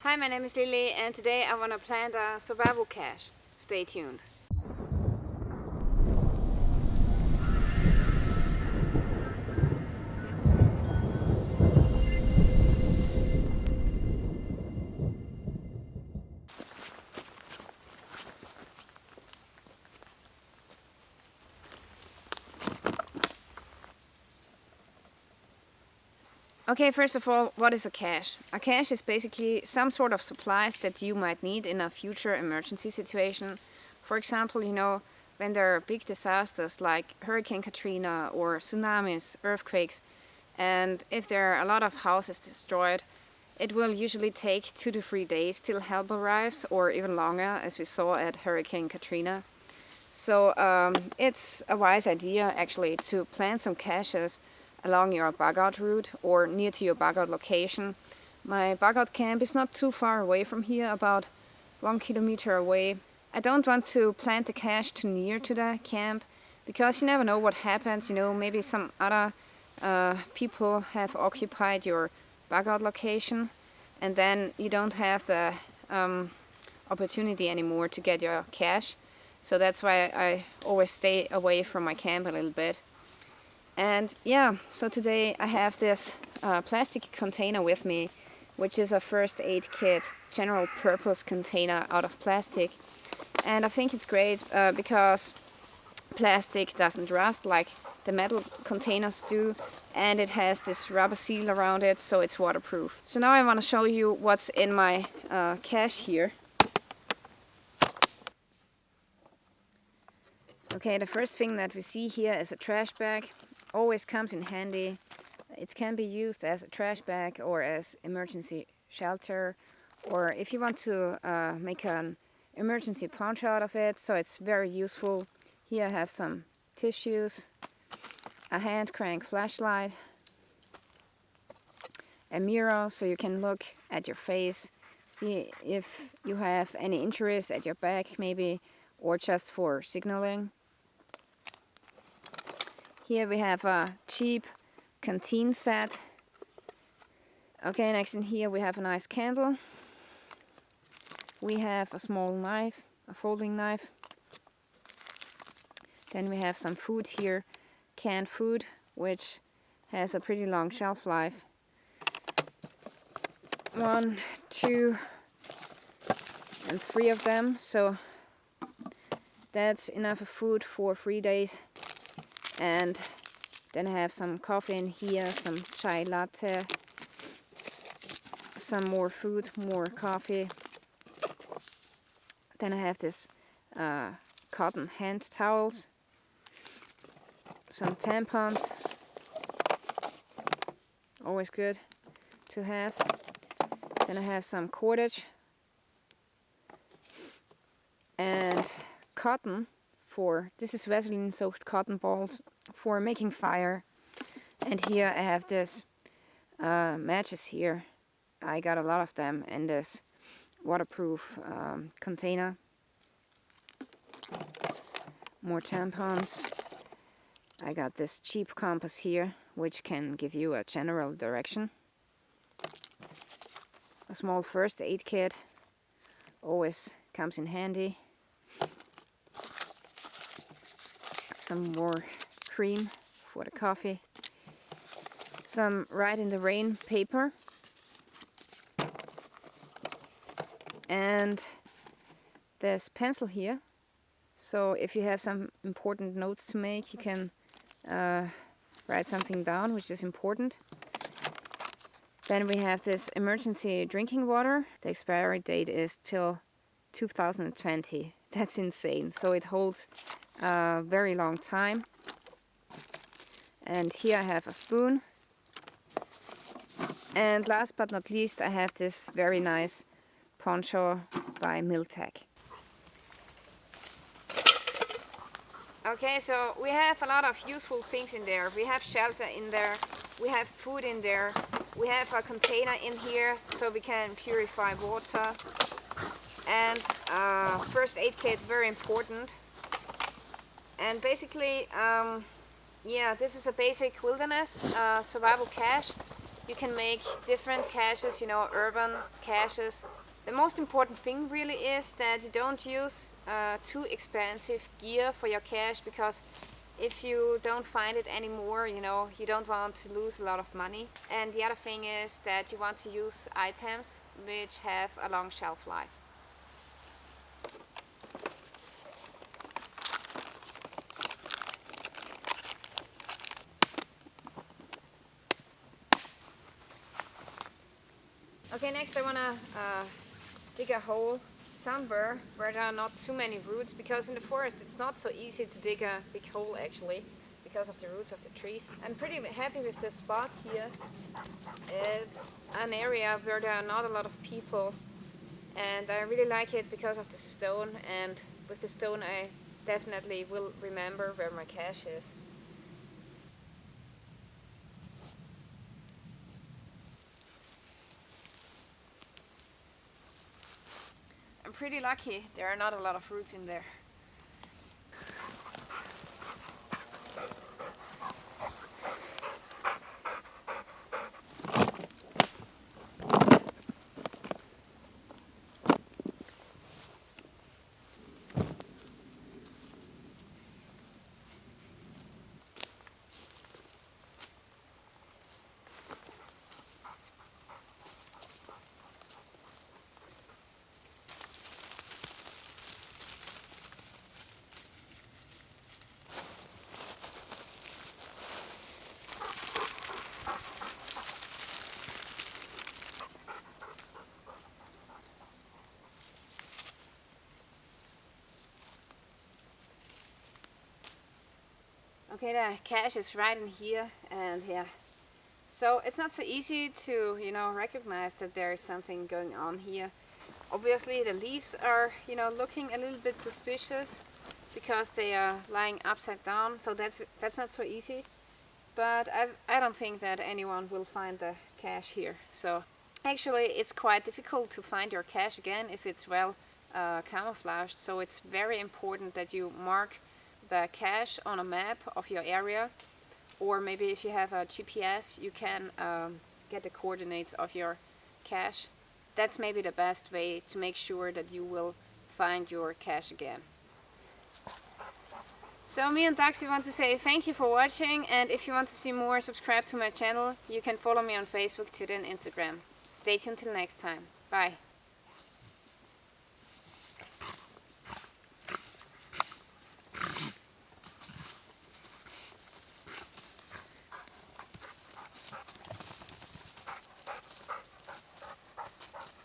Hi, my name is Lilly, and today I want to plant a survival cache. Stay tuned. Okay, first of all, what is a cache? A cache is basically some sort of supplies that you might need in a future emergency situation. For example, when there are big disasters like Hurricane Katrina or tsunamis, earthquakes, and if there are a lot of houses destroyed, it will usually take 2 to 3 days till help arrives, or even longer, as we saw at Hurricane Katrina. So it's a wise idea actually to plant some caches along your bug out route or near to your bug out location. My bug out camp is not too far away from here, about 1 kilometer away. I don't want to plant the cache too near to the camp because you never know what happens. Maybe some other people have occupied your bug out location, and then you don't have the opportunity anymore to get your cache. So that's why I always stay away from my camp a little bit. And yeah, so today I have this plastic container with me, which is a first aid kit, general purpose container out of plastic. And I think it's great because plastic doesn't rust like the metal containers do, and it has this rubber seal around it, so it's waterproof. So now I want to show you what's in my cache here. Okay, the first thing that we see here is a trash bag. Always comes in handy. It can be used as a trash bag or as emergency shelter, or if you want to make an emergency poncho out of it, so it's very useful. Here I have some tissues, a hand crank flashlight, a mirror so you can look at your face, see if you have any injuries at your back maybe, or just for signaling. Here we have a cheap canteen set. Okay, next in here we have a nice candle. We have a small knife, a folding knife. Then we have some food here, canned food, which has a pretty long shelf life. 1, 2, and 3 of them, so that's enough of food for 3 days. And then I have some coffee in here, some chai latte, some more food, more coffee. Then I have this cotton hand towels, some tampons, always good to have. Then I have some cordage and cotton. This is Vaseline soaked cotton balls for making fire. And here I have this matches here. I got a lot of them in this waterproof container. More tampons. I got this cheap compass here, which can give you a general direction. A small first aid kit always comes in handy. Some more cream for the coffee. Some Ride in the Rain paper. And this pencil here. So if you have some important notes to make, you can write something down, which is important. Then we have this emergency drinking water. The expiry date is till 2020. That's insane. So it holds a very long time. And here I have a spoon. And last but not least, I have this very nice poncho by Miltech. Okay, so we have a lot of useful things in there. We have shelter in there, we have food in there, we have a container in here so we can purify water, and first aid kit, very important. And basically, yeah, this is a basic wilderness survival cache. You can make different caches, you know, urban caches. The most important thing really is that you don't use too expensive gear for your cache, because if you don't find it anymore, you know, you don't want to lose a lot of money. And the other thing is that you want to use items which have a long shelf life. Okay, next I want to dig a hole somewhere where there are not too many roots, because in the forest it's not so easy to dig a big hole actually, because of the roots of the trees. I'm pretty happy with this spot here. It's an area where there are not a lot of people, and I really like it because of the stone, and with the stone I definitely will remember where my cache is. I'm pretty lucky, there are not a lot of roots in there. Okay, the cache is right in here, and yeah. So it's not so easy to, you know, recognize that there is something going on here. Obviously the leaves are, you know, looking a little bit suspicious because they are lying upside down, so that's not so easy. But I don't think that anyone will find the cache here. So actually it's quite difficult to find your cache again if it's well camouflaged, so it's very important that you mark the cache on a map of your area, or maybe if you have a GPS you can get the coordinates of your cache. That's maybe the best way to make sure that you will find your cache again. So me and Dax, we want to say thank you for watching, and if you want to see more, subscribe to my channel. You can follow me on Facebook, Twitter and Instagram. Stay tuned till next time. Bye.